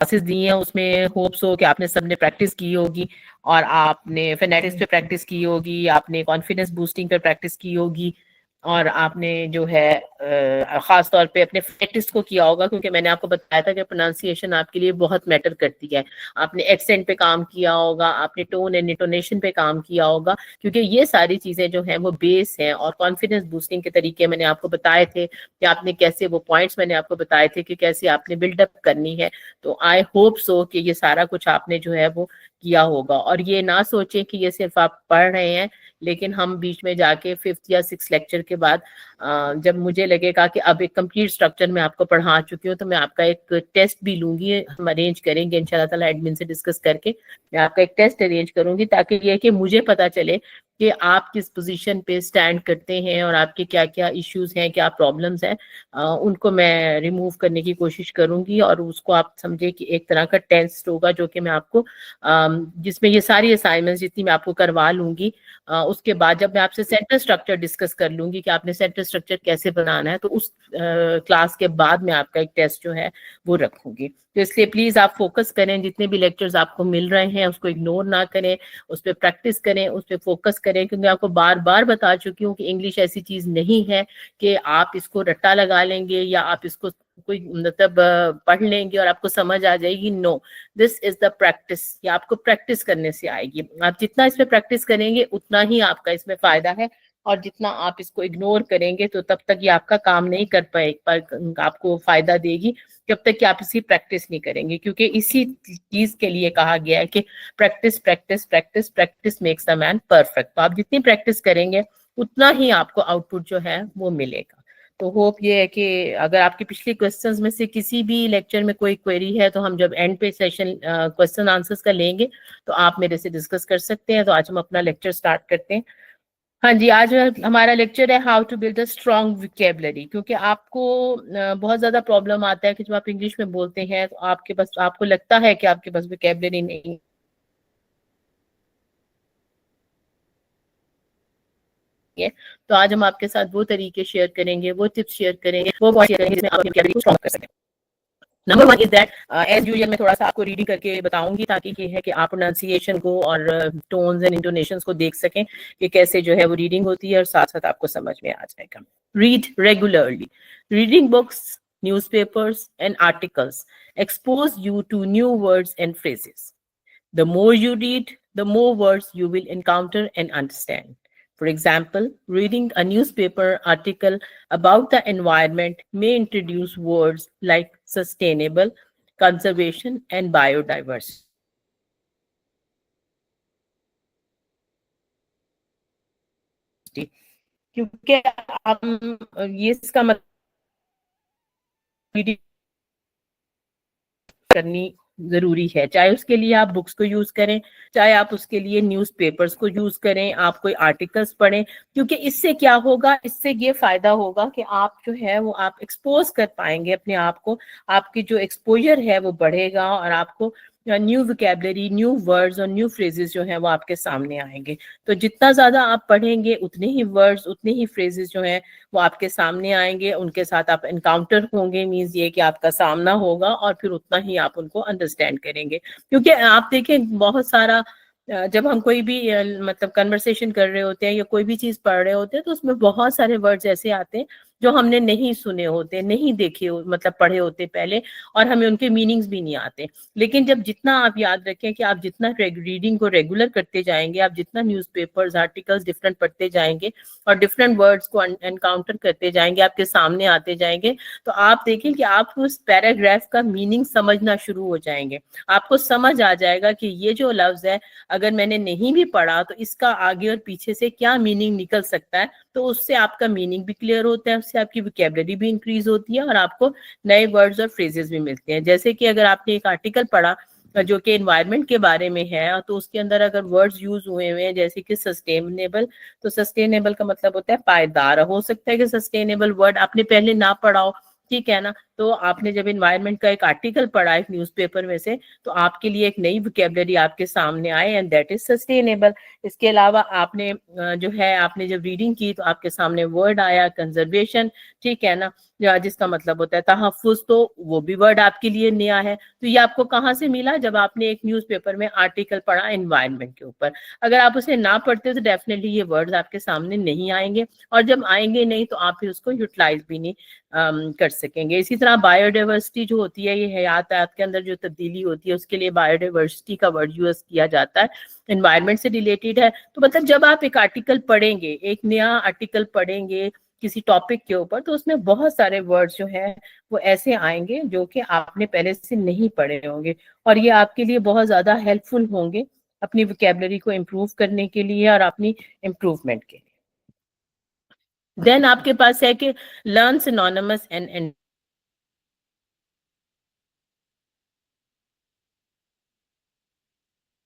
Classes दी हैं उसमें hopes हो कि आपने सबने प्रैक्टिस की होगी, और आपने फेनेटिक्स पे प्रैक्टिस की होगी, आपने कॉन्फिडेंस बूस्टिंग पे प्रैक्टिस की होगी, और आपने जो है ख़ास तौर पे अपने फेनेटिक्स को किया होगा, क्योंकि मैंने आपको बताया था कि प्रोनाउंसिएशन आपके लिए बहुत मैटर करती है। आपने एक्सेंट पे काम किया होगा, आपने टोन एंड इंटोनेशन पे काम किया होगा, क्योंकि ये सारी चीज़ें जो हैं वो बेस हैं। और कॉन्फिडेंस बूस्टिंग के तरीके मैंने आपको बताए थे कि आपने कैसे, वो पॉइंट्स मैंने आपको बताए थे कि कैसे आपने बिल्डअप करनी है। तो आई होप सो कि ये सारा कुछ आपने जो है वो किया होगा, और ये ना सोचें कि ये सिर्फ आप पढ़ रहे हैं, लेकिन हम बीच में जाके 5th या 6th लेक्चर के बाद जब मुझे लगेगा कि अब एक कंप्लीट स्ट्रक्चर में आपको पढ़ा चुकी हूँ, तो मैं आपका एक टेस्ट भी लूंगी, हम अरेंज करेंगे इंशाल्लाह ताला एडमिन से डिस्कस करके। मैं आपका एक टेस्ट अरेंज करूंगी, ताकि ये कि मुझे पता चले कि आप किस पोजीशन पे स्टैंड करते हैं और आपके क्या क्या इश्यूज हैं, क्या प्रॉब्लम्स हैं, उनको मैं रिमूव करने की कोशिश करूंगी। और उसको आप समझे कि एक तरह का टेस्ट होगा जो कि मैं आपको जिसमें ये सारी असाइनमेंट्स जितनी मैं आपको करवा लूंगी, उसके बाद जब मैं आपसे सेंटेंस स्ट्रक्चर डिस्कस कर लूंगी कि आपने सेंटेंस स्ट्रक्चर कैसे बनाना है, तो उस क्लास के बाद मैं आपका एक टेस्ट जो है वो रखूंगी। तो इसलिए प्लीज आप फोकस करें, जितने भी लेक्चर्स आपको मिल रहे हैं उसको इग्नोर ना करें, उस पर प्रैक्टिस करें, उस पर फोकस करें, क्योंकि आपको बार बार बता चुकी हूँ कि इंग्लिश ऐसी चीज नहीं है कि आप इसको रट्टा लगा लेंगे या आप इसको कोई मतलब पढ़ लेंगे और आपको समझ आ जाएगी। No, this is the practice. ये आपको प्रैक्टिस करने से आएगी। आप जितना इसमें प्रैक्टिस करेंगे उतना ही आपका इसमें फायदा है, और जितना आप इसको इग्नोर करेंगे तो तब तक ये आपका काम नहीं कर पाए, पर आपको फायदा देगी जब तक कि आप इसकी प्रैक्टिस नहीं करेंगे। क्योंकि इसी चीज के लिए कहा गया है कि practice practice practice practice makes a man perfect. तो आप जितनी प्रैक्टिस करेंगे उतना ही आपको आउटपुट जो है वो मिलेगा। तो होप ये है कि अगर आपकी पिछली क्वेश्चंस में से किसी भी लेक्चर में कोई क्वेरी है, तो हम जब एंड पे सेशन क्वेश्चन आंसर्स का लेंगे तो आप मेरे से डिस्कस कर सकते हैं। तो आज हम अपना लेक्चर स्टार्ट करते हैं। हाँ जी, आज हमारा लेक्चर है how to build a strong vocabulary. क्योंकि आपको बहुत ज्यादा प्रॉब्लम आता है कि जब आप इंग्लिश में बोलते हैं तो आपके पास, आपको लगता है कि आपके पास विकेबलरी नहीं है। तो आज हम आपके साथ वो तरीके शेयर करेंगे, वो टिप्स शेयर करेंगे, वो पॉइंट शेयर करेंगे जिसमें आप विकेबलरी को स्ट्रॉन्ग कर सकें। Number 1 is that, as usual मैं थोड़ा सा आपको रीडिंग करके बताऊंगी, ताकि ये है कि आप प्रोनाउंसिएशन को और टोन्स एंड इंटोनेशंस को देख सकें कि कैसे जो है वो रीडिंग होती है, और साथ साथ आपको समझ में आ जाएगा। Read regularly. Reading books, newspapers and articles expose you to new words and phrases. The more you read, the more words you will encounter and understand. For example, reading a newspaper article about the environment may introduce words like sustainable, conservation, and biodiversity. क्योंकि हम ये इसका मतलब करनी जरूरी है, चाहे उसके लिए आप बुक्स को यूज करें, चाहे आप उसके लिए न्यूज़पेपर्स को यूज करें, आप कोई आर्टिकल्स पढ़ें। क्योंकि इससे क्या होगा, इससे ये फायदा होगा कि आप जो है वो आप एक्सपोज कर पाएंगे अपने आप को, आपकी जो एक्सपोजर है वो बढ़ेगा, और आपको न्यू वोकैबुलरी, न्यू वर्ड्स और न्यू फ्रेजेस जो हैं वो आपके सामने आएंगे। तो जितना ज्यादा आप पढ़ेंगे उतने ही वर्ड्स, उतने ही फ्रेजेस जो हैं वो आपके सामने आएंगे, उनके साथ आप एनकाउंटर होंगे, मीन्स ये कि आपका सामना होगा, और फिर उतना ही आप उनको अंडरस्टैंड करेंगे। क्योंकि आप देखें बहुत सारा जब हम कोई भी मतलब कन्वर्सेशन कर रहे होते हैं या कोई भी चीज पढ़ रहे होते हैं, तो उसमें बहुत सारे वर्ड्स ऐसे आते हैं जो हमने नहीं सुने होते, नहीं देखे मतलब पढ़े होते पहले, और हमें उनके मीनिंग्स भी नहीं आते। लेकिन जब जितना आप याद रखें कि आप जितना रीडिंग को रेगुलर करते जाएंगे, आप जितना न्यूज़पेपर्स, आर्टिकल्स डिफरेंट पढ़ते जाएंगे और डिफरेंट वर्ड्स को एनकाउंटर करते जाएंगे, आपके सामने आते जाएंगे, तो आप देखें कि आप उस पैराग्राफ का मीनिंग समझना शुरू हो जाएंगे। आपको समझ आ जाएगा कि ये जो लफ्ज है, अगर मैंने नहीं भी पढ़ा तो इसका आगे और पीछे से क्या मीनिंग निकल सकता है। तो उससे आपका मीनिंग भी क्लियर होता है, उससे आपकी वोकैबुलरी भी इंक्रीज होती है, और आपको नए वर्ड्स और फ्रेजेस भी मिलते हैं। जैसे कि अगर आपने एक आर्टिकल पढ़ा जो कि एनवायरनमेंट के बारे में है, तो उसके अंदर अगर वर्ड्स यूज हुए हुए हैं जैसे कि सस्टेनेबल, तो सस्टेनेबल का मतलब होता है पायदार। हो सकता है कि सस्टेनेबल वर्ड आपने पहले ना पढ़ा हो, ठीक है ना। तो आपने जब एनवायरनमेंट का एक आर्टिकल पढ़ा एक न्यूज़पेपर में से, तो आपके लिए एक नई वोकैबुलरी आपके सामने आए, एंड दैट इज सस्टेनेबल। इसके अलावा आपने जो है, आपने जब रीडिंग की तो आपके सामने वर्ड आया कंजर्वेशन, ठीक है ना। या जिसका मतलब होता है तहफ्फुज, तो वो भी वर्ड आपके लिए नया है। तो ये आपको कहाँ से मिला? जब आपने एक न्यूज़पेपर में आर्टिकल पढ़ा एनवायरनमेंट के ऊपर। अगर आप उसे ना पढ़ते तो डेफिनेटली ये वर्ड्स आपके सामने नहीं आएंगे, और जब आएंगे नहीं तो आप फिर उसको यूटिलाइज भी नहीं कर सकेंगे। इसी तरह बायोडाइवर्सिटी जो होती है, ये हयात के अंदर जो तब्दीली होती है, उसके लिए बायोडाइवर्सिटी का वर्ड यूज किया जाता है, एनवायरनमेंट से रिलेटेड है। तो मतलब जब आप एक आर्टिकल पढ़ेंगे, एक नया आर्टिकल पढ़ेंगे किसी टॉपिक के ऊपर, तो उसमें बहुत सारे वर्ड्स जो है वो ऐसे आएंगे जो कि आपने पहले से नहीं पढ़े होंगे, और ये आपके लिए बहुत ज्यादा हेल्पफुल होंगे अपनी वोकैबुलरी को इम्प्रूव करने के लिए और अपनी इम्प्रूवमेंट के लिए। देन आपके पास है कि लर्न सिनोनिमस एंड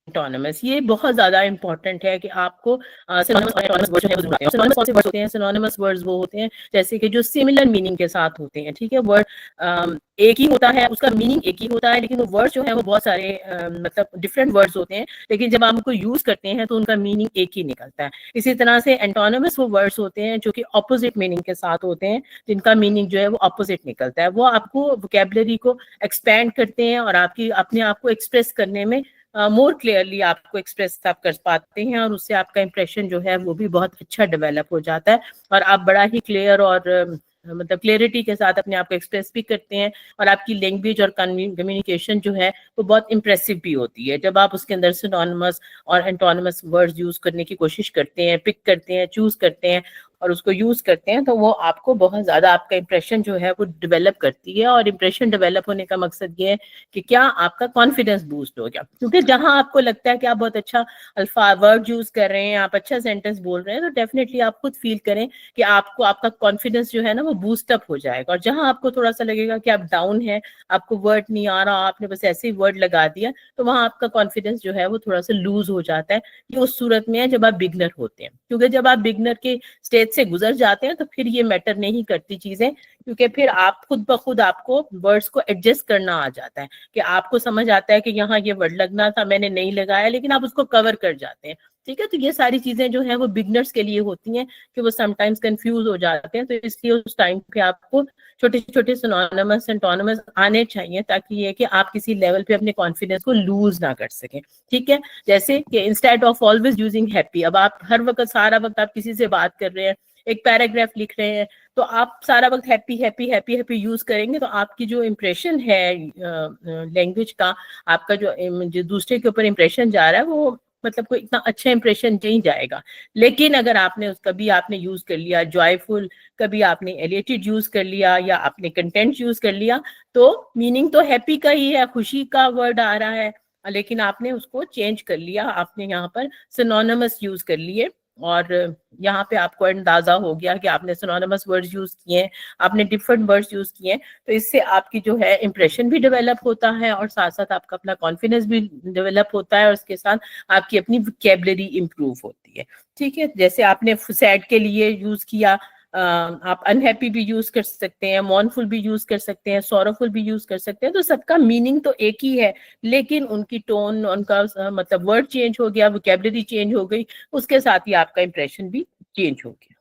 एंटोनिमस। ये बहुत ज्यादा इंपॉर्टेंट है कि आपको सिनोनिमस और एंटोनिमस वर्ड जो है वो ढूंढते हैं। सिनोनिमस कौन से वर्ड्स होते हैं? सिनोनिमस वर्ड्स वो होते हैं जैसे कि जो सिमिलर मीनिंग के साथ होते हैं, ठीक है। वर्ड एक ही होता है, उसका मीनिंग एक ही होता है, लेकिन वो वर्ड जो है वो बहुत सारे मतलब डिफरेंट वर्ड्स होते हैं, लेकिन जब आप उनको यूज करते हैं तो उनका मीनिंग एक ही निकलता है। इसी तरह से एंटोनिमस वो वर्ड्स होते हैं जो कि ऑपोजिट मीनिंग के साथ होते हैं, जिनका मीनिंग जो है वो ऑपोजिट निकलता है। वो आपको वोकैबुलरी को एक्सपैंड करते हैं और आपकी अपने आप को एक्सप्रेस करने में मोर क्लियरली आपको एक्सप्रेस आप कर पाते हैं, और उससे आपका इंप्रेशन जो है वो भी बहुत अच्छा डेवलप हो जाता है, और आप बड़ा ही क्लियर और मतलब क्लियरिटी के साथ अपने आप को एक्सप्रेस भी करते हैं, और आपकी लैंग्वेज और कम्युनिकेशन जो है वो बहुत इंप्रेसिव भी होती है। जब आप उसके अंदर सिनोनिमस और एंटोनिमस वर्ड्स यूज करने की कोशिश करते हैं, पिक करते हैं, चूज करते हैं और उसको यूज करते हैं, तो वो आपको बहुत ज्यादा आपका इंप्रेशन जो है वो डेवलप करती है। और इंप्रेशन डेवलप होने का मकसद ये है कि क्या आपका कॉन्फिडेंस बूस्ट हो गया, क्योंकि जहां आपको लगता है कि आप बहुत अच्छा अल्फा वर्ड यूज कर रहे हैं, आप अच्छा सेंटेंस बोल रहे हैं, तो डेफिनेटली आप खुद फील करें कि आपको आपका कॉन्फिडेंस जो है ना वो बूस्ट अप हो जाएगा। और जहां आपको थोड़ा सा लगेगा कि आप डाउन है, आपको वर्ड नहीं आ रहा, आपने बस ऐसे ही वर्ड लगा दिया, तो वहां आपका कॉन्फिडेंस जो है वो थोड़ा सा लूज हो जाता है। ये उस सूरत में है जब आप बिगनर होते हैं, क्योंकि जब आप बिगनर के स्टेज से गुजर जाते हैं तो फिर ये मैटर नहीं करती चीजें, क्योंकि फिर आप खुद ब खुद आपको वर्ड्स को एडजस्ट करना आ जाता है, कि आपको समझ आता है कि यहाँ ये वर्ड लगना था, मैंने नहीं लगाया, लेकिन आप उसको कवर कर जाते हैं, ठीक है। तो ये सारी चीजें जो है वो बिगनर्स के लिए होती हैं कि वो समटाइम्स कंफ्यूज हो जाते हैं, तो इसलिए उस टाइम पे आपको छोटे छोटे सिनोनिमस एंटोनिमस आने चाहिए, ताकि ये कि आप किसी लेवल पे अपने कॉन्फिडेंस को लूज ना कर सकें, ठीक है। जैसे कि instead of always using happy, अब आप हर वक्त सारा वक्त आप किसी से बात कर रहे हैं, एक पैराग्राफ लिख रहे हैं, तो आप सारा वक्त happy happy happy happy use करेंगे, तो आपकी जो इम्प्रेशन है लैंग्वेज का, आपका जो दूसरे के ऊपर इम्प्रेशन जा रहा है, वो मतलब कोई इतना अच्छा इंप्रेशन नहीं जाएगा। लेकिन अगर आपने कभी आपने यूज कर लिया जॉयफुल, कभी आपने एलिएटेड यूज कर लिया, या आपने कंटेंट यूज कर लिया, तो मीनिंग तो हैप्पी का ही है, खुशी का वर्ड आ रहा है, लेकिन आपने उसको चेंज कर लिया, आपने यहाँ पर सिनोनिमस यूज कर लिए, और यहाँ पे आपको अंदाजा हो गया कि आपने सिनोनिमस वर्ड्स यूज किए हैं, आपने डिफरेंट वर्ड्स यूज किए हैं, तो इससे आपकी जो है इंप्रेशन भी डेवलप होता है, और साथ साथ आपका अपना कॉन्फिडेंस भी डेवलप होता है, और उसके साथ आपकी अपनी वोकैबुलरी इंप्रूव होती है, ठीक है। जैसे आपने सैड के लिए यूज किया, आप अनहैप्पी भी यूज कर सकते हैं, मॉर्नफुल भी यूज कर सकते हैं, सॉरोफुल भी यूज कर सकते हैं, तो सबका मीनिंग तो एक ही है, लेकिन उनकी टोन, उनका मतलब वर्ड चेंज हो गया, वोकैबुलरी चेंज हो गई, उसके साथ ही आपका इंप्रेशन भी चेंज हो गया।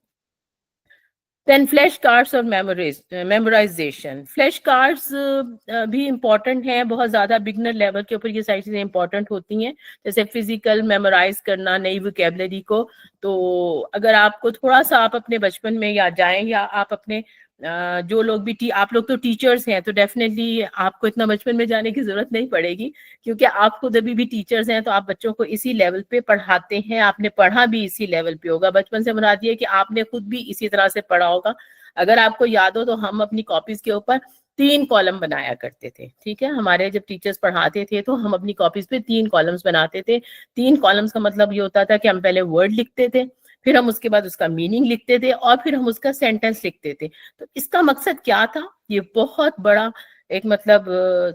देन फ्लैश कार्ड्स और मेमोराइजेशन। फ्लैश कार्ड्स भी इंपॉर्टेंट हैं बहुत ज्यादा, बिगनर लेवल के ऊपर ये सारी चीजें इंपॉर्टेंट होती हैं, जैसे फिजिकल मेमोराइज करना नई वोकैबुलरी को। तो अगर आपको थोड़ा सा आप अपने बचपन में या जाएं, या आप अपने जो लोग भी आप लोग तो टीचर्स हैं, तो डेफिनेटली आपको इतना बचपन में जाने की जरूरत नहीं पड़ेगी, क्योंकि आप खुद अभी भी टीचर्स हैं, तो आप बच्चों को इसी लेवल पे पढ़ाते हैं, आपने पढ़ा भी इसी लेवल पे होगा बचपन से, मुराद ये कि आपने खुद भी इसी तरह से पढ़ा होगा। अगर आपको याद हो तो हम अपनी कॉपीज के ऊपर 3 कॉलम बनाया करते थे, ठीक है। हमारे जब टीचर्स पढ़ाते थे तो हम अपनी कॉपीज पे 3 कॉलम्स बनाते थे। 3 कॉलम्स का मतलब ये होता था कि हम पहले वर्ड लिखते थे, फिर हम उसके बाद उसका मीनिंग लिखते थे, और फिर हम उसका सेंटेंस लिखते थे। तो इसका मकसद क्या था? ये बहुत बड़ा एक मतलब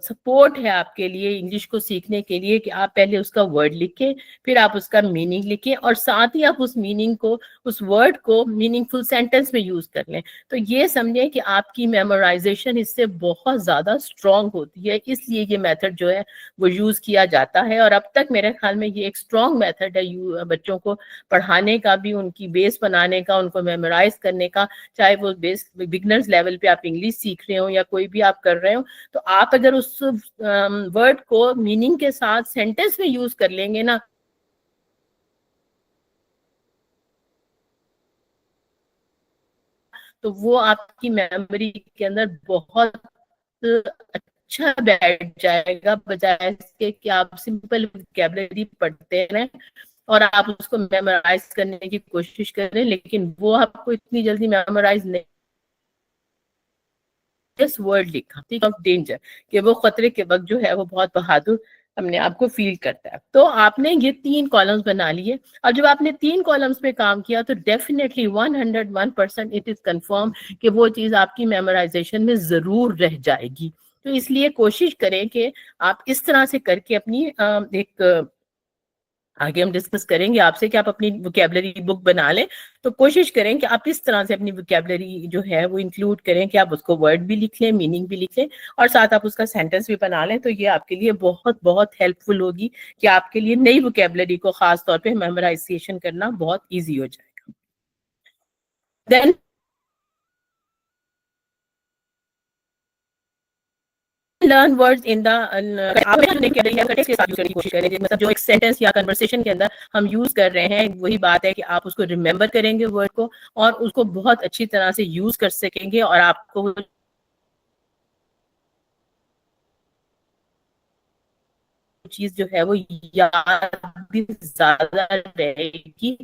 सपोर्ट है आपके लिए इंग्लिश को सीखने के लिए कि आप पहले उसका वर्ड लिखें, फिर आप उसका मीनिंग लिखें और साथ ही आप उस मीनिंग को, उस वर्ड को मीनिंगफुल सेंटेंस में यूज कर लें। तो ये समझें कि आपकी मेमोराइजेशन इससे बहुत ज्यादा स्ट्रांग होती है, इसलिए ये मेथड जो है वो यूज किया जाता है। और अब तक मेरे ख्याल में ये एक स्ट्रांग मेथड है बच्चों को पढ़ाने का भी, उनकी बेस बनाने का, उनको मेमोराइज करने का। चाहे वो बेस बिगनर्स लेवल पे आप इंग्लिश सीख रहे हो या कोई भी आप कर रहे हो, तो आप अगर उस वर्ड को मीनिंग के साथ सेंटेंस में यूज कर लेंगे ना, तो वो आपकी मेमोरी के अंदर बहुत अच्छा बैठ जाएगा, बजाय इसके कि आप सिंपल वोकैबुलरी पढ़ते रहें और आप उसको मेमोराइज करने की कोशिश करें, लेकिन वो आपको इतनी जल्दी मेमोराइज नहीं। जस्ट वर्ड लिखा, थिंक ऑफ डेंजर, कि वो खतरे के वक्त जो है वो बहुत बहादुर अपने आप को फील करता है। तो आपने ये 3 कॉलम्स बना लिए, और जब आपने 3 कॉलम्स पे काम किया तो डेफिनेटली 101% इट इज कंफर्म कि वो चीज आपकी मेमोराइजेशन में जरूर रह जाएगी। तो इसलिए कोशिश करें कि आप इस तरह से करके अपनी एक, आगे हम डिस्कस करेंगे आपसे कि आप अपनी वोकैबुलरी बुक बना लें। तो कोशिश करें कि आप इस तरह से अपनी वोकैबुलरी जो है वो इंक्लूड करें कि आप उसको वर्ड भी लिख लें, मीनिंग भी लिख लें, और साथ आप उसका सेंटेंस भी बना लें। तो ये आपके लिए बहुत बहुत हेल्पफुल होगी कि आपके लिए नई वोकैबुलरी को खास तौर पे मेमोराइजेशन करना बहुत ईजी हो जाएगा। Then learn words in the, आप के साथ यूज करने की कोशिश करें, मतलब जो एक सेंटेंस या कन्वर्सेशन के अंदर हम यूज कर रहे हैं, वही बात है कि आप उसको रिमेंबर करेंगे वर्ड को, और उसको बहुत अच्छी तरह से यूज कर सकेंगे, और आपको चीज जो है वो याद भी ज्यादा रहेगी।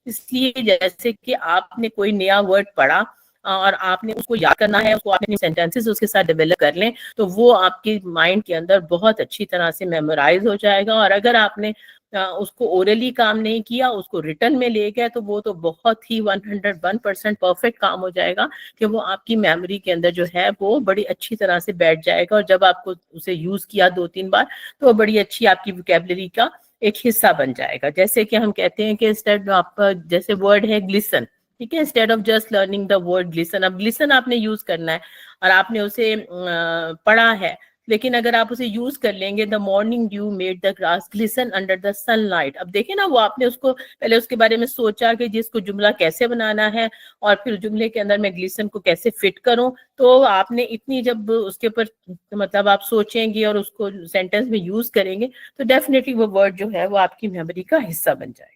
इसलिए जैसे कि आपने कोई नया वर्ड पढ़ा और आपने उसको याद करना है, उसको आपने सेंटेंसेस उसके साथ डेवलप कर लें, तो वो आपके माइंड के अंदर बहुत अच्छी तरह से मेमोराइज हो जाएगा। और अगर आपने उसको ओरली काम नहीं किया, उसको रिटर्न में ले गए, तो वो तो बहुत ही 101% परफेक्ट काम हो जाएगा कि वो आपकी मेमोरी के अंदर जो है वो बड़ी अच्छी तरह से बैठ जाएगा। और जब आपको उसे यूज किया 2-3 बार, तो वो बड़ी अच्छी आपकी वोकैबुलरी का एक हिस्सा बन जाएगा। जैसे कि हम कहते हैं कि इंस्टेड आप, जैसे वर्ड है ग्लिसन, ठीक है, instead of just learning the word glisten, अब ग्लिसन आपने यूज करना है और आपने उसे पढ़ा है, लेकिन अगर आप उसे यूज कर लेंगे, the morning due made the grass glisten under the sunlight, अब देखें ना, वो आपने उसको पहले उसके बारे में सोचा कि जिसको जुमला कैसे बनाना है, और फिर जुमले के अंदर मैं ग्लिसन को कैसे फिट करूं। तो आपने इतनी जब उसके ऊपर मतलब आप सोचेंगे और उसको सेंटेंस में यूज करेंगे, तो डेफिनेटली वो वर्ड जो है वो आपकी मेमोरी का हिस्सा बन जाएगा।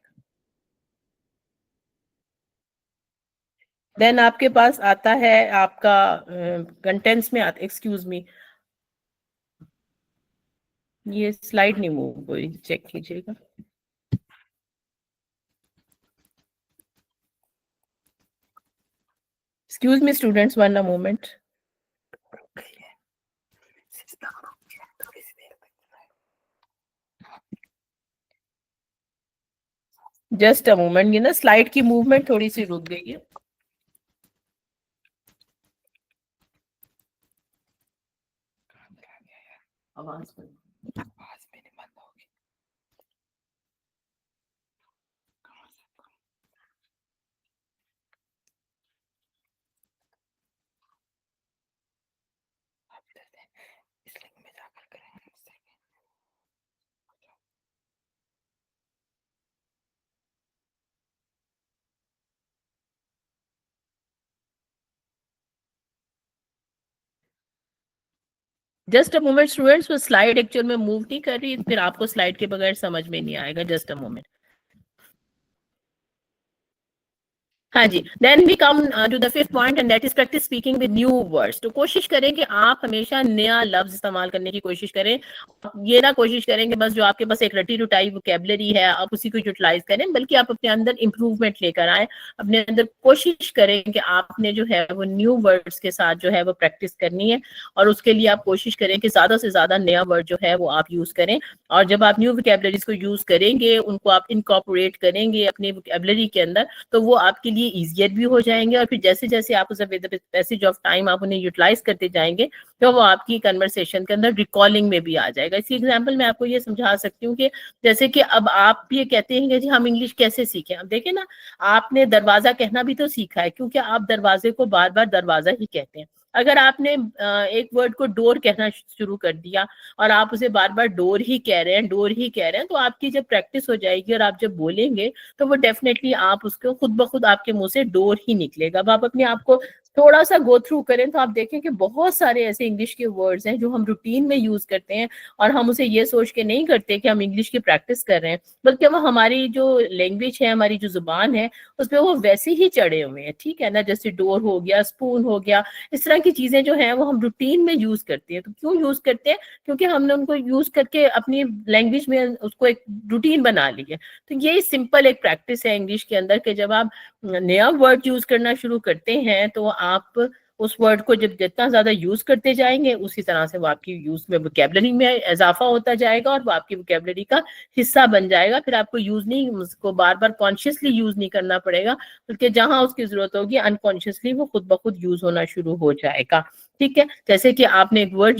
देन आपके पास आता है आपका कंटेंट्स में आता, एक्सक्यूज मी, ये स्लाइड नहीं मूव हुई, चेक कीजिएगा। Excuse me students, one a moment. Just a moment, ये ना स्लाइड की मूवमेंट थोड़ी सी रुक गई है। आवाज मेरी बंद हो गई। इस लिंक में जाकर करेंगे। जस्ट अ मोमेंट स्टूडेंट्स, वो स्लाइड एक्चुअल में मूव नहीं कर रही, फिर आपको स्लाइड के बगैर समझ में नहीं आएगा। Just a moment. हाँ जी, then we come to the fifth point and that is practice speaking with new words. तो कोशिश करें कि आप हमेशा नया लफ्ज इस्तेमाल करने की कोशिश करें। ये ना कोशिश करें कि बस जो आपके पास एक रटी रुटाई वोकैबुलरी है आप उसी को यूटिलाइज करें, बल्कि आप अपने अंदर इंप्रूवमेंट लेकर आए। अपने अंदर कोशिश करें कि आपने जो है वो न्यू वर्ड्स के साथ जो है वो प्रैक्टिस करनी है, और उसके लिए आप कोशिश करें कि ज्यादा से ज्यादा नया वर्ड जो है वो आप यूज करें। और जब आप न्यू वोकैबुलरीज को यूज करेंगे, उनको आप इनकॉर्पोरेट करेंगे अपनी वोकैबुलरी के अंदर, तो वो आपके लिए ईजियर भी हो जाएंगे, और फिर जैसे जैसे आप उसे विद पैसेज ऑफ टाइम आप उन्हें यूटिलाइज करते जाएंगे तो वो आपकी कन्वर्सेशन के अंदर रिकॉलिंग में भी आ जाएगा। इसी एग्जाम्पल मैं आपको ये समझा सकती हूँ कि जैसे कि अब आप ये कहते हैं कि जी हम इंग्लिश कैसे सीखें। अब देखें ना, आपने दरवाजा कहना भी तो सीखा है, क्योंकि आप दरवाजे को बार बार दरवाजा ही कहते हैं। अगर आपने एक वर्ड को डोर कहना शुरू कर दिया और आप उसे बार बार डोर ही कह रहे हैं, डोर ही कह रहे हैं, तो आपकी जब प्रैक्टिस हो जाएगी और आप जब बोलेंगे तो वो डेफिनेटली आप उसको खुद ब खुद आपके मुंह से डोर ही निकलेगा। अब आप अपने आप को थोड़ा सा गो थ्रू करें तो आप देखें कि बहुत सारे ऐसे इंग्लिश के वर्ड्स हैं जो हम रूटीन में यूज करते हैं और हम उसे ये सोच के नहीं करते कि हम इंग्लिश की प्रैक्टिस कर रहे हैं, बल्कि वो हमारी जो लैंग्वेज है, हमारी जो जुबान है, उसपे वो वैसे ही चढ़े हुए हैं। ठीक है ना, जैसे डोर हो गया, स्पून हो गया, इस तरह की चीजें जो हैं वो हम रूटीन में यूज करते हैं। तो क्यों यूज करते हैं? क्योंकि हमने उनको यूज करके अपनी लैंग्वेज में उसको एक रूटीन बना ली है। तो ये सिंपल एक प्रैक्टिस है इंग्लिश के अंदर कि जब आप नया वर्ड यूज करना शुरू करते हैं तो आप उस वर्ड को जब जितना ज्यादा यूज करते जाएंगे उसी तरह से वो आपकी यूज में वोकैबुलरी में इजाफा होता जाएगा और वो आपकी वोकैबुलरी का हिस्सा बन जाएगा। फिर आपको यूज नहीं, उसको बार बार कॉन्शियसली यूज नहीं करना पड़ेगा, बल्कि जहां उसकी जरूरत होगी अनकॉन्शियसली वो खुद ब खुद यूज होना शुरू हो जाएगा। ठीक है, जैसे कि आपने एक वर्ड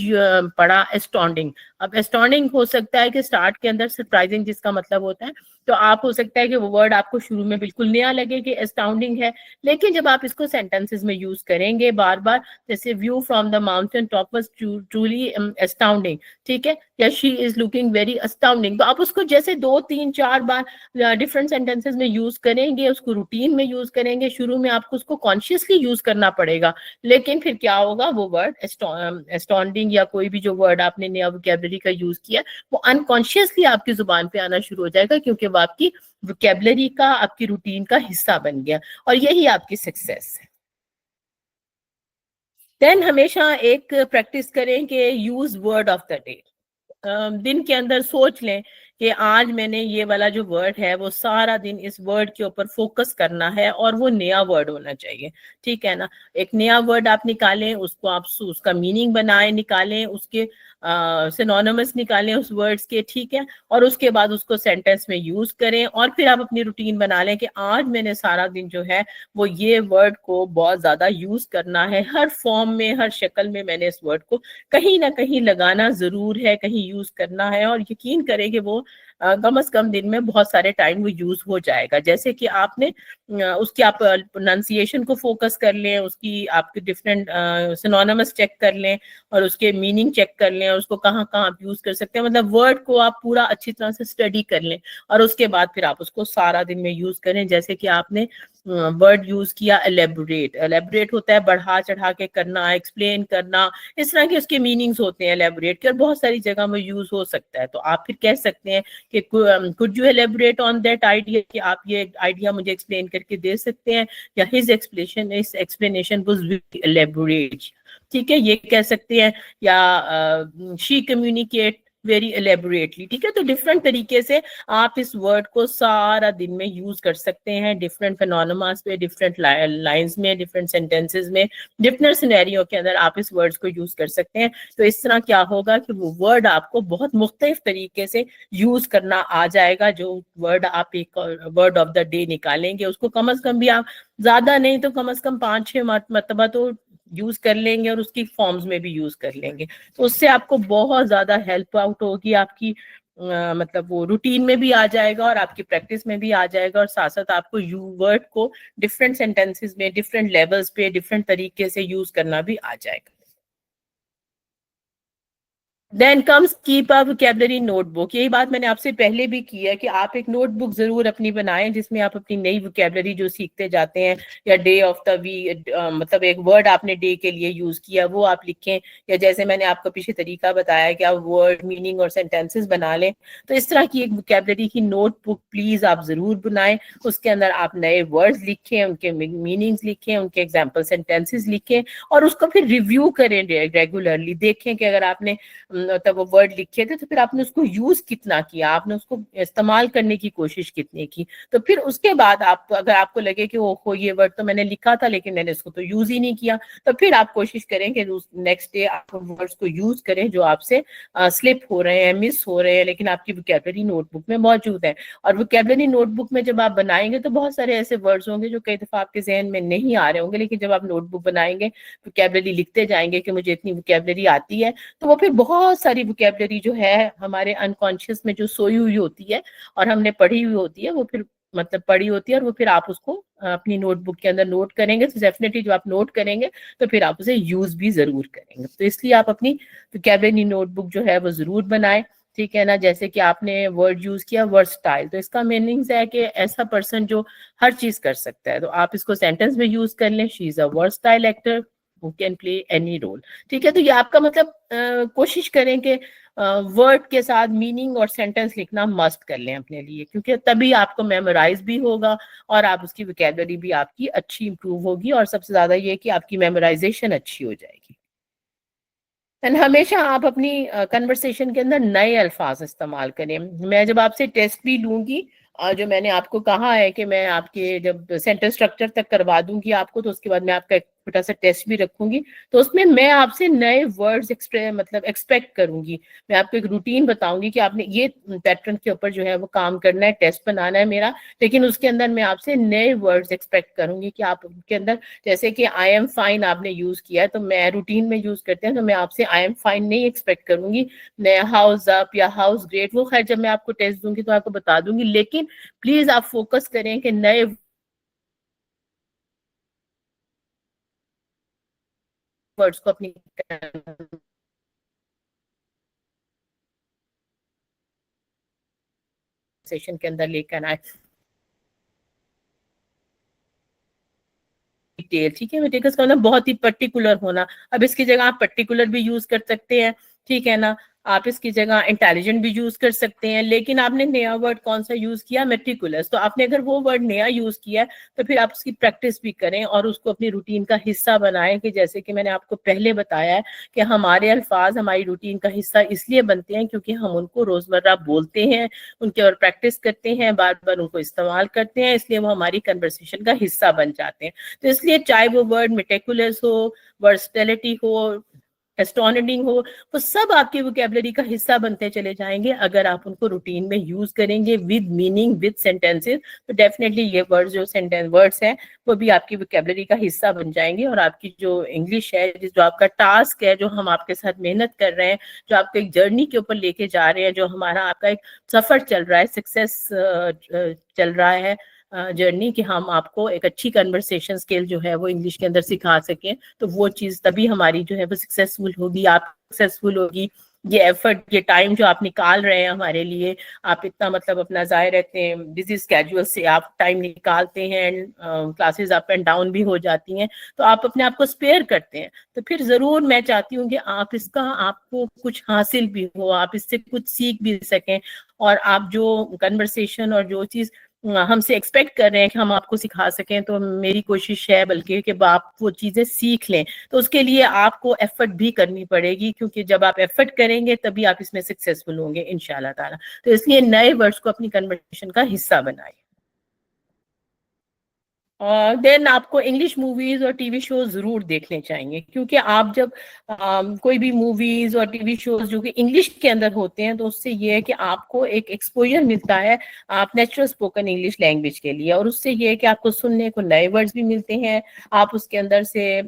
पढ़ा एस्टॉन्डिंग। अब एस्टॉन्डिंग हो सकता है कि स्टार्ट के अंदर सरप्राइजिंग जिसका मतलब होता है, तो आप हो सकता है कि वो वर्ड आपको शुरू में बिल्कुल नया लगे कि एस्टाउंडिंग है, लेकिन जब आप इसको सेंटेंसेस में यूज करेंगे बार बार, जैसे view from the mountain top was truly astounding, ठीक है, या she is looking very astounding, तो आप उसको जैसे 2 3 4 बार डिफरेंट सेंटेंसेस में यूज करेंगे, उसको रूटीन में यूज करेंगे। शुरू में आपको उसको कॉन्शियसली यूज करना पड़ेगा, लेकिन फिर क्या होगा, वो वर्ड एस्टॉन्डिंग या कोई भी जो वर्ड आपने नया वोकैबुलरी का यूज किया वो अनकॉन्शियसली आपकी जुबान पे आना शुरू हो जाएगा, क्योंकि वो आपकी वोकैबुलरी का, आपकी रूटीन का हिस्सा बन गया, और यही आपकी सक्सेस है। देन हमेशा एक प्रैक्टिस करें कि use word of the day. दिन के अंदर सोच लें कि आज मैंने ये वाला जो वर्ड है वो सारा दिन इस वर्ड के ऊपर फोकस करना है और वो नया वर्ड होना चाहिए। ठीक है ना, एक नया वर्ड आप निकालें, उसको आप उसका मीनिंग बनाएं, निकालें उसके सिनोनिमस निकालें उस वर्ड्स के। ठीक है, और उसके बाद उसको सेंटेंस में यूज करें और फिर आप अपनी रूटीन बना लें कि आज मैंने सारा दिन जो है वो ये वर्ड को बहुत ज्यादा यूज करना है, हर फॉर्म में, हर शक्ल में मैंने इस वर्ड को कहीं ना कहीं लगाना जरूर है, कहीं यूज करना है, और यकीन करें कि वो कम से कम दिन में बहुत सारे टाइम वो यूज हो जाएगा। जैसे कि आपने उसकी आप प्रोनाउंसिएशन को फोकस कर लें, उसकी आपके डिफरेंट सिनोनिमस चेक कर लें और उसके मीनिंग चेक कर लें और उसको कहाँ कहाँ आप यूज कर सकते हैं, मतलब वर्ड को आप पूरा अच्छी तरह से स्टडी कर लें और उसके बाद फिर आप उसको सारा दिन में यूज करें। जैसे कि आपने वर्ड यूज किया एलेबोरेट, एलेबोरेट होता है बढ़ा चढ़ा के करना, एक्सप्लेन करना, इस तरह के उसके मीनिंग्स होते हैं एलेबोरेट के, और बहुत सारी जगह में यूज हो सकता है। तो आप फिर कह सकते हैं कि could you elaborate on that idea, कि आप ये आइडिया मुझे एक्सप्लेन करके दे सकते हैं, या his explanation was very elaborate. ठीक है, ये कह सकते हैं, या शी कम्युनिकेट वेरी एलेबोरेटली। ठीक है, तो डिफरेंट तरीके से आप इस वर्ड को सारा दिन में यूज कर सकते हैं, डिफरेंट फिनोनिमास पे, डिफरेंट लाइंस में, डिफरेंट सेंटेंसेस में, डिफरेंट सिनेरियो के अंदर आप इस वर्ड्स को यूज कर सकते हैं। तो इस तरह क्या होगा कि वो वर्ड आपको बहुत मुख्तलिफ तरीके से यूज करना आ जाएगा। जो वर्ड आप एक वर्ड ऑफ द डे निकालेंगे उसको कम से कम भी आप ज्यादा नहीं तो कम से कम 5-6 मरतबा तो यूज कर लेंगे और उसकी फॉर्म्स में भी यूज कर लेंगे, तो उससे आपको बहुत ज्यादा हेल्प आउट होगी। आपकी मतलब वो रूटीन में भी आ जाएगा और आपकी प्रैक्टिस में भी आ जाएगा, और साथ साथ आपको यू वर्ड को डिफरेंट सेंटेंसेस में, डिफरेंट लेवल्स पे, डिफरेंट तरीके से यूज करना भी आ जाएगा। Then comes keep a vocabulary notebook. यही बात मैंने आपसे पहले भी की है कि आप एक नोटबुक जरूर अपनी बनाएं जिसमें आप अपनी नई वोकैबुलरी जो सीखते जाते हैं, या डे ऑफ द वीक, मतलब एक वर्ड आपने डे के लिए यूज किया वो आप लिखें, या जैसे मैंने आपको पीछे तरीका बताया कि आप वर्ड, मीनिंग और सेंटेंसेस बना लें। तो इस तरह की एक वोकैबुलरी की नोटबुक प्लीज आप जरूर बनाएं। उसके अंदर आप नए वर्ड्स लिखें, उनके मीनिंग्स लिखें, उनके एग्जाम्पल सेंटेंसेस लिखें, और उसको फिर रिव्यू करें रेगुलरली। देखें कि अगर आपने मतलब वो वर्ड लिखे थे, तो फिर आपने उसको यूज कितना किया, आपने उसको इस्तेमाल करने की कोशिश कितनी की। तो फिर उसके बाद आप, अगर आपको लगे कि ओहो ये वर्ड तो मैंने लिखा था लेकिन मैंने इसको तो यूज ही नहीं किया, तो फिर आप कोशिश करें कि नेक्स्ट डे आप वर्ड्स को यूज करें जो आपसे स्लिप हो रहे हैं, मिस हो रहे हैं, लेकिन आपकी वोकैबुलरी नोटबुक में मौजूद है। और वोकैबुलरी नोटबुक में जब आप बनाएंगे तो बहुत सारे ऐसे वर्ड्स होंगे जो कई दफा आपके जहन में नहीं आ रहे होंगे, लेकिन जब आप नोटबुक बनाएंगे, वोकैबुलरी लिखते जाएंगे कि मुझे इतनी वोकैबुलरी आती है, तो वो फिर बहुत सारी वोकैबुलरी जो है हमारे अनकॉन्शियस में जो सोई हुई होती है और हमने पढ़ी हुई होती है, वो फिर मतलब पढ़ी होती है, और वो फिर आप उसको अपनी नोटबुक के अंदर नोट करेंगे। तो डेफिनेटली जब आप नोट करेंगे तो फिर आप उसे यूज भी जरूर करेंगे। तो इसलिए आप अपनी वोकैबुलरी नोटबुक जो है वो जरूर बनाएं, ठीक है ना। जैसे कि आपने वर्ड यूज किया वर्सटाइल, तो इसका मीनिंग है कि ऐसा पर्सन जो हर चीज कर सकता है, तो आप इसको सेंटेंस में यूज कर लें, she is a versatile actor who can play any role, ठीक है। तो ये आपका मतलब कोशिश करें कि वर्ड के साथ मीनिंग और सेंटेंस लिखना मस्ट कर लें अपने लिए, क्योंकि तभी आपको मेमोराइज भी होगा और आप उसकी वोकैबुलरी भी आपकी अच्छी इंप्रूव होगी, और सबसे ज्यादा ये कि आपकी मेमोराइजेशन अच्छी हो जाएगी। एंड हमेशा आप अपनी कन्वर्सेशन के अंदर नए अल्फाज इस्तेमाल करें। मैं जब आपसे टेस्ट भी लूंगी, जो मैंने आपको कहा है कि मैं आपके जब सेंटेंस स्ट्रक्चर तक करवा दूंगी आपको, तो उसके बाद मैं आपका एक छोटा सा टेस्ट भी रखूंगी, तो उसमें मैं आपसे नए वर्ड्स मतलब एक्सपेक्ट करूंगी। मैं आपको एक रूटीन बताऊंगी कि आपने ये पैटर्न के ऊपर जो है वो काम करना है, टेस्ट बनाना है मेरा, लेकिन उसके अंदर मैं आपसे नए वर्ड्स एक्सपेक्ट करूंगी कि आप उनके अंदर, जैसे कि आई एम फाइन आपने यूज किया है, तो मैं रूटीन में यूज करते हैं, तो मैं आपसे आई एम फाइन नहीं एक्सपेक्ट करूंगी, मैं हाउस अप या हाउस ग्रेट, वो खैर जब मैं आपको टेस्ट दूंगी तो आपको बता दूंगी, लेकिन प्लीज आप फोकस करें कि नए वर्ड्स को अपनी सेशन के अंदर लेकर आए। डिटेल, ठीक है, मेटिकस का मतलब बहुत ही पर्टिकुलर होना। अब इसकी जगह आप पर्टिकुलर भी यूज कर सकते हैं, ठीक है ना। आप इसकी जगह इंटेलिजेंट भी यूज कर सकते हैं, लेकिन आपने नया वर्ड कौन सा यूज किया, मेटिकुलस। तो आपने अगर वो वर्ड नया यूज किया है तो फिर आप उसकी प्रैक्टिस भी करें और उसको अपनी रूटीन का हिस्सा बनाएं, कि जैसे कि मैंने आपको पहले बताया है कि हमारे अल्फाज हमारी रूटीन का हिस्सा इसलिए बनते हैं क्योंकि हम उनको रोजमर्रा बोलते हैं, उनके और प्रैक्टिस करते हैं, बार बार उनको इस्तेमाल करते हैं, इसलिए वो हमारी कन्वर्सेशन का हिस्सा बन जाते हैं। तो इसलिए चाहे वो वर्ड मेटिकुलस हो, वर्सटैलिटी हो, एस्टोनिशिंग हो, वो सब आपकी वोकैबुलरी का हिस्सा बनते चले जाएंगे अगर आप उनको रूटीन में यूज करेंगे विद मीनिंग, विद सेंटेंसेस। तो डेफिनेटली ये वर्ड्स जो सेंटेंस वर्ड्स हैं वो भी आपकी वोकैबुलरी का हिस्सा बन जाएंगे, और आपकी जो इंग्लिश है, जो आपका टास्क है, जो हम आपके साथ मेहनत कर रहे हैं, जो आपको एक जर्नी के ऊपर लेके जा रहे हैं, जो हमारा आपका एक सफर चल रहा है, सक्सेस चल रहा है जर्नी, कि हम आपको एक अच्छी कन्वर्सेशन स्किल जो है वो इंग्लिश के अंदर सिखा सकें, तो वो चीज तभी हमारी जो है वो सक्सेसफुल होगी, आप सक्सेसफुल होगी। ये एफर्ट, ये टाइम जो आप निकाल रहे हैं हमारे लिए, आप इतना मतलब अपना जाहिर रहते हैं बिजी स्केड्यूल से आप टाइम निकालते हैं, क्लासेस अप एंड डाउन भी हो जाती हैं, तो आप अपने आप को स्पेयर करते हैं, तो फिर जरूर मैं चाहती हूँ कि आप इसका आपको कुछ हासिल भी हो, आप इससे कुछ सीख भी सकें, और आप जो कन्वर्सेशन और जो चीज हमसे एक्सपेक्ट कर रहे हैं कि हम आपको सिखा सकें, तो मेरी कोशिश है बल्कि कि आप वो चीजें सीख लें। तो उसके लिए आपको एफर्ट भी करनी पड़ेगी, क्योंकि जब आप एफर्ट करेंगे तभी आप इसमें सक्सेसफुल होंगे इंशाल्लाह ताला। तो इसलिए नए वर्ड्स को अपनी कन्वर्सेशन का हिस्सा बनाएं। देन आपको इंग्लिश मूवीज और टीवी शोज जरूर देखने चाहिए, क्योंकि आप जब कोई भी मूवीज और टीवी शोज जो कि इंग्लिश के अंदर होते हैं, तो उससे ये है कि आपको एक एक्सपोजर मिलता है आप नेचुरल स्पोकन इंग्लिश लैंग्वेज के लिए, और उससे ये है कि आपको सुनने को नए वर्ड्स भी मिलते हैं, आप उसके अंदर से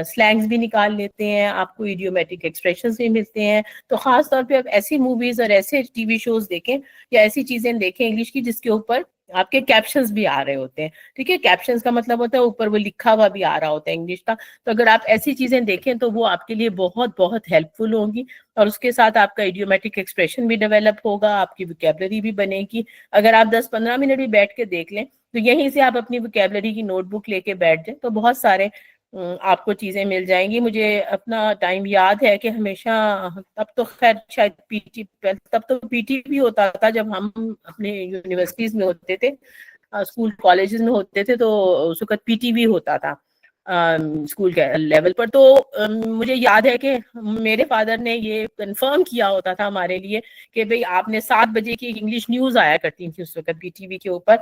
स्लैंग्स भी निकाल लेते हैं, आपको इडियोमेटिक एक्सप्रेशंस भी मिलते हैं। तो खास तौर पे आप ऐसी मूवीज और ऐसे टीवी शोज देखें या ऐसी चीजें देखें इंग्लिश की जिसके ऊपर आपके कैप्शंस भी आ रहे होते हैं, ठीक है। कैप्शंस का मतलब होता है ऊपर वो लिखा हुआ भी आ रहा होता है इंग्लिश का। तो अगर आप ऐसी चीजें देखें तो वो आपके लिए बहुत बहुत हेल्पफुल होंगी, और उसके साथ आपका इडियोमेटिक एक्सप्रेशन भी डेवलप होगा, आपकी वोकैबुलरी भी बनेगी। अगर आप 10-15 मिनट भी बैठ के देख लें, तो यहीं से आप अपनी वोकैबुलरी की नोटबुक लेके बैठ जाए, तो बहुत सारे आपको चीजें मिल जाएंगी। मुझे अपना टाइम याद है कि हमेशा, तब तो खैर शायद पीटी, तब तो पीटी भी होता था जब हम अपने यूनिवर्सिटीज में होते थे, स्कूल कॉलेजेस में होते थे, तो उस वक्त पीटी भी होता था। स्कूल के लेवल पर। तो मुझे याद है कि मेरे फादर ने ये कंफर्म किया होता था हमारे लिए कि भाई आपने 7 बजे की इंग्लिश न्यूज़ आया करती थी उस वक्त बीटीवी के ऊपर,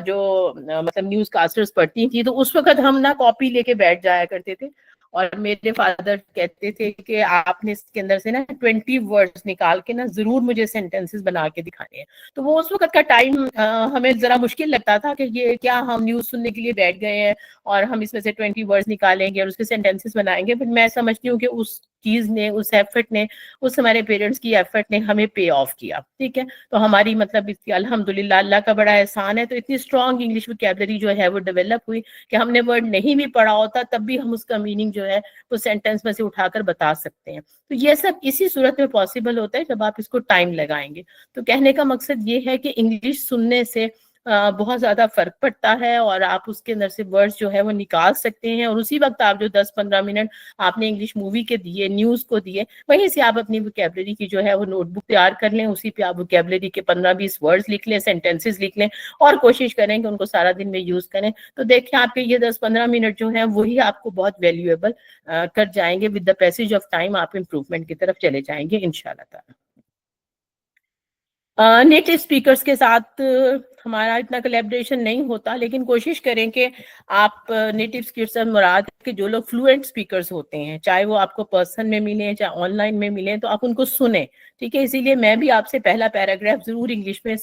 जो मतलब न्यूज़ कास्टर्स पढ़ती थी, तो उस वक्त हम ना कॉपी लेके बैठ जाया करते थे और मेरे फादर कहते थे कि आपने इसके अंदर से ना 20 वर्ड्स निकाल के ना जरूर मुझे सेंटेंसेस बना के दिखाने हैं। तो वो उस वक्त का टाइम हमें जरा मुश्किल लगता था कि ये क्या हम न्यूज़ सुनने के लिए बैठ गए हैं और हम इसमें से 20 वर्ड्स निकालेंगे और उसके सेंटेंसेस बनाएंगे। बट मैं समझती हूँ कि उस चीज ने, उस एफर्ट ने, उस हमारे पेरेंट्स की एफर्ट ने हमें पे ऑफ किया। ठीक है, तो हमारी मतलब इसकी अल्हम्दुलिल्लाह अल्लाह का बड़ा एहसान है, तो इतनी स्ट्रॉन्ग इंग्लिश वोकैबुलरी जो है वो डेवलप हुई कि हमने वर्ड नहीं भी पढ़ा होता तब भी हम उसका मीनिंग जो है वो सेंटेंस में से उठाकर बता सकते हैं। तो ये सब इसी सूरत में पॉसिबल होता है जब आप इसको टाइम लगाएंगे। तो कहने का मकसद ये है कि इंग्लिश सुनने से बहुत ज्यादा फर्क पड़ता है और आप उसके अंदर से वर्ड्स जो है वो निकाल सकते हैं, और उसी वक्त आप जो 10-15 मिनट आपने इंग्लिश मूवी के दिए, न्यूज को दिए, वहीं से आप अपनी वोकैबुलरी की जो है वो नोटबुक तैयार कर लें, उसी पे आप वोकैबुलरी के 15-20 वर्ड्स लिख लें, सेंटेंसेस लिख लें और कोशिश करें कि उनको सारा दिन में यूज करें। तो देखें आपके ये 10-15 मिनट जो है वही आपको बहुत वैल्यूएबल कर जाएंगे। With the passage of time आप इम्प्रूवमेंट की तरफ चले जाएंगे इंशाल्लाह ताला। नेटिव स्पीकर्स के साथ हमारा इतना कोलैबोरेशन नहीं होता, लेकिन कोशिश करें कि आप नेटिव स्पीकर्स से मुराद के जो लोग फ्लुएंट स्पीकर्स होते हैं, चाहे वो आपको पर्सन में मिले चाहे ऑनलाइन में मिले, तो आप उनको सुने। ठीक है, इसीलिए मैं भी आपसे पहला पैराग्राफ जरूर इंग्लिश में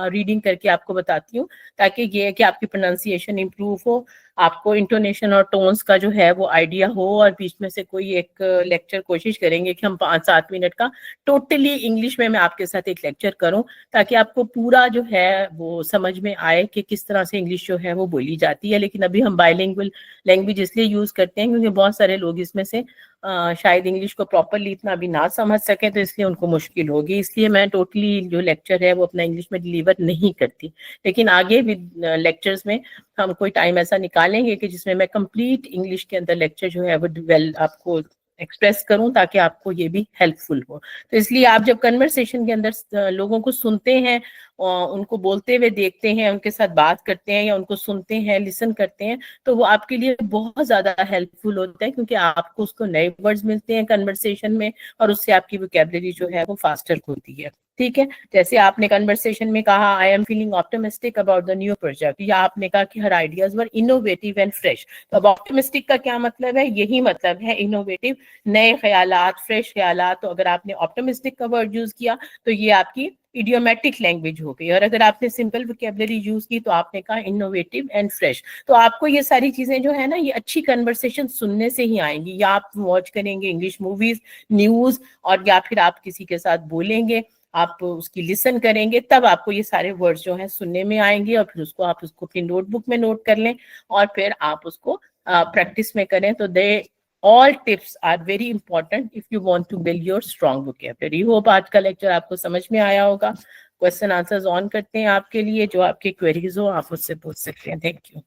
रीडिंग करके आपको बताती हूँ, ताकि ये है कि आपकी प्रोनाउंसिएशन इंप्रूव हो, आपको इंटोनेशन और टोन्स का जो है वो आइडिया हो, और बीच में से कोई एक लेक्चर कोशिश करेंगे कि हम 5-7 मिनट का टोटली इंग्लिश में मैं आपके साथ एक लेक्चर करूं, ताकि आपको पूरा जो है वो समझ में आए कि किस तरह से इंग्लिश जो है वो बोली जाती है। लेकिन अभी हम बाइलिंगुअल लैंग्वेज इसलिए यूज करते हैं क्योंकि बहुत सारे लोग इसमें से शायद इंग्लिश को प्रॉपरली इतना भी ना समझ सके, तो इसलिए उनको मुश्किल होगी। इसलिए मैं टोटली जो लेक्चर है वो अपना इंग्लिश में डिलीवर नहीं करती, लेकिन आगे भी लेक्चर्स में हम कोई टाइम ऐसा निकालेंगे कि जिसमें मैं कंप्लीट इंग्लिश के अंदर लेक्चर जो है वो वेल आपको एक्सप्रेस करूं, ताकि आपको ये भी हेल्पफुल हो। तो इसलिए आप जब कन्वर्सेशन के अंदर लोगों को सुनते हैं, उनको बोलते हुए देखते हैं, उनके साथ बात करते हैं या उनको सुनते हैं, लिसन करते हैं, तो वो आपके लिए बहुत ज्यादा हेल्पफुल होता है, क्योंकि आपको उसको नए वर्ड्स मिलते हैं कन्वर्सेशन में और उससे आपकी वोकैबुलरी जो है वो फास्टर होती है। ठीक है, जैसे आपने कन्वर्सेशन में कहा I am feeling optimistic about the new project, या आपने कहा कि her ideas were innovative and fresh. तो अब ऑप्टिमिस्टिक का क्या मतलब है? यही मतलब है इनोवेटिव, नए ख्यालात, फ्रेश ख्यालात। तो अगर आपने ऑप्टिमिस्टिक का वर्ड यूज किया तो ये आपकी इडियोमेटिक लैंग्वेज हो गई, और अगर आपने सिंपल वोकैबुलरी यूज की तो आपने कहा इनोवेटिव एंड फ्रेश। तो आपको ये सारी चीजें जो है ना, ये अच्छी कन्वर्सेशन सुनने से ही आएंगी, या आप वॉच करेंगे इंग्लिश मूवीज, न्यूज, और या फिर आप किसी के साथ बोलेंगे, आप उसकी लिसन करेंगे, तब आपको ये सारे वर्ड्स जो हैं सुनने में आएंगे, और फिर उसको आप उसको अपनी नोटबुक में नोट कर लें और फिर आप उसको प्रैक्टिस में करें। तो दे all tips are very important if you want to build your strong vocabulary. Hope आज का लेक्चर आपको समझ में आया होगा। क्वेश्चन आंसर्स ऑन करते हैं आपके लिए, जो आपके क्वेरीज हो आप उससे पूछ सकते हैं। Thank you.